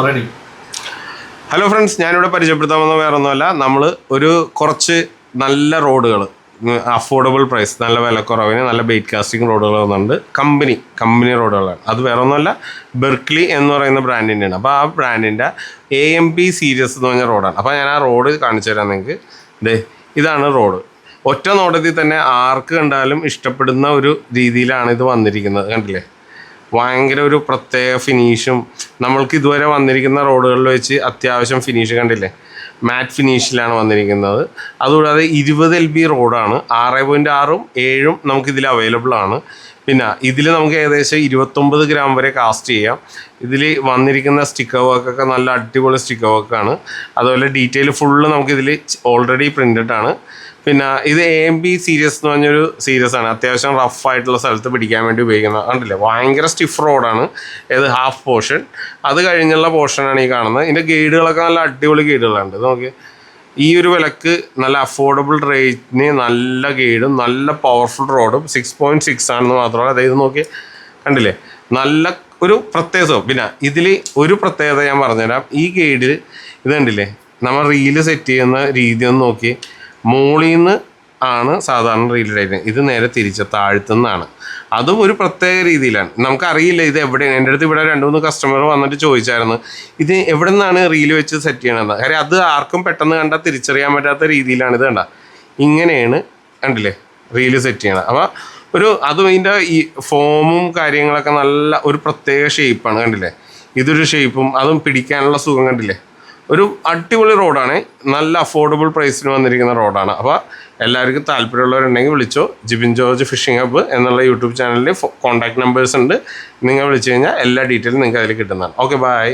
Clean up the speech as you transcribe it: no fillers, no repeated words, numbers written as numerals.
Ready. Hello friends, ഞാനിവിടെ പരിചയപ്പെടുത്താമെന്ന് വേറെ ഒന്നുമല്ല. നമ്മൾ കുറച്ച് നല്ല റോഡുകൾ, അഫോർഡബിൾ പ്രൈസ്, നല്ല വിലക്കുറവിന് നല്ല ബെയ്റ്റ് കാസ്റ്റിംഗ് റോഡുകൾ വന്നിട്ടുണ്ട്. കമ്പനി റോഡുകളാണ്. അത് വേറെ ഒന്നുമല്ല, ബെർക്ക്ലി എന്ന് പറയുന്ന ബ്രാൻഡിൻ്റെയാണ്. അപ്പോൾ ആ ബ്രാൻഡിൻ്റെ AMP സീരീസ് എന്ന് പറഞ്ഞ റോഡാണ്. അപ്പോൾ ഞാൻ ആ റോഡ് കാണിച്ചു തരാം നിങ്ങൾക്ക്. ഇതാണ് റോഡ്. ഒറ്റ നോട്ടത്തിൽ തന്നെ ആർക്ക് കണ്ടാലും ഇഷ്ടപ്പെടുന്ന ഒരു രീതിയിലാണ് ഇത് വന്നിരിക്കുന്നത്. കണ്ടില്ലേ, ഭയങ്കര ഒരു പ്രത്യേക ഫിനിഷും. നമ്മൾക്ക് ഇതുവരെ വന്നിരിക്കുന്ന റോഡുകളിൽ വെച്ച് അത്യാവശ്യം ഫിനിഷ് കണ്ടില്ലേ, മാറ്റ് ഫിനിഷിലാണ് വന്നിരിക്കുന്നത്. അതുകൂടാതെ 20 LB റോഡാണ്. 6.6ഉം 7ഉം നമുക്കിതിൽ അവൈലബിൾ ആണ്. പിന്നെ ഇതിൽ നമുക്ക് ഏകദേശം 29 ഗ്രാം വരെ കാസ്റ്റ് ചെയ്യാം. ഇതിൽ വന്നിരിക്കുന്ന സ്റ്റിക്കർ വർക്കൊക്കെ നല്ല അടിപൊളി സ്റ്റിക്കർ വർക്കാണ്. അതുപോലെ ഡീറ്റെയിൽ ഫുള്ള് നമുക്കിതിൽ ഓൾറെഡി പ്രിൻറ്റഡ് ആണ്. പിന്നെ ഇത് AMP സീരീസ് എന്ന് പറഞ്ഞൊരു സീരീസ് ആണ്. അത്യാവശ്യം റഫായിട്ടുള്ള സ്ഥലത്ത് പിടിക്കാൻ വേണ്ടി ഉപയോഗിക്കുന്നത്. കണ്ടില്ലേ, ഭയങ്കര സ്റ്റിഫ് റോഡാണ്. ഇത് ഹാഫ് പോർഷൻ. അത് കഴിഞ്ഞുള്ള പോർഷനാണ് ഈ കാണുന്നത്. ഇതിൻ്റെ ഗൈഡുകളൊക്കെ നല്ല അടിപൊളി ഗൈഡുകളുണ്ട്. നോക്കി, ഈ ഒരു വിലക്ക് നല്ല അഫോർഡബിൾ റേറ്റിന് നല്ല ഗൈഡും നല്ല പവർഫുൾ റോഡും 6.6 ആണെന്ന് മാത്രമല്ല, അതായത് നോക്കി കണ്ടില്ലേ, നല്ല ഒരു പ്രത്യേകത. പിന്നെ ഇതിൽ ഒരു പ്രത്യേകത ഞാൻ പറഞ്ഞുതരാം. ഈ ഗൈഡിൽ ഇത് കണ്ടില്ലേ, നമ്മൾ റീല് സെറ്റ് ചെയ്യുന്ന രീതി ഒന്ന് നോക്കി. മുകളിൽ നിന്ന് ആണ് സാധാരണ റീൽ ലൈറ്റ്, ഇത് നേരെ തിരിച്ച് താഴ്ത്തുന്നതാണ്. അതും ഒരു പ്രത്യേക രീതിയിലാണ്. നമുക്കറിയില്ല ഇത് എവിടെയാണ്. എൻ്റെ അടുത്ത് ഇവിടെ 2-3 കസ്റ്റമർ വന്നിട്ട് ചോദിച്ചായിരുന്നു, ഇത് എവിടെ നിന്നാണ് റീല് വെച്ച് സെറ്റ് ചെയ്യണമെന്ന്. കാര്യം അത് ആർക്കും പെട്ടെന്ന് കണ്ടാൽ തിരിച്ചറിയാൻ പറ്റാത്ത രീതിയിലാണ് ഇത്. ഇങ്ങനെയാണ് കണ്ടില്ലേ റീല് സെറ്റ് ചെയ്യണം. അപ്പോൾ അതും ഇതിൻ്റെ ഈ ഫോമും കാര്യങ്ങളൊക്കെ നല്ല ഒരു പ്രത്യേക ഷേപ്പാണ്. കണ്ടില്ലേ, ഇതൊരു ഷേപ്പും അതും പിടിക്കാനുള്ള സുഖം കണ്ടില്ലേ. ഒരു അടിപൊളി റോഡാണ്. നല്ല അഫോർഡബിൾ പ്രൈസിന് വന്നിരിക്കുന്ന റോഡാണ്. അപ്പോൾ എല്ലാവർക്കും താല്പര്യമുള്ളവരുണ്ടെങ്കിൽ വിളിച്ചോ. ജിബിൻ ജോർജ് ഫിഷിംഗ് ഹബ്ബ് എന്നുള്ള യൂട്യൂബ് ചാനലിൽ കോൺടാക്ട് നമ്പേഴ്സ് ഉണ്ട്. നിങ്ങൾ വിളിച്ചു കഴിഞ്ഞാൽ എല്ലാ ഡീറ്റെയിലും നിങ്ങൾക്ക് അതിൽ കിട്ടുന്നതാണ്. Okay, by.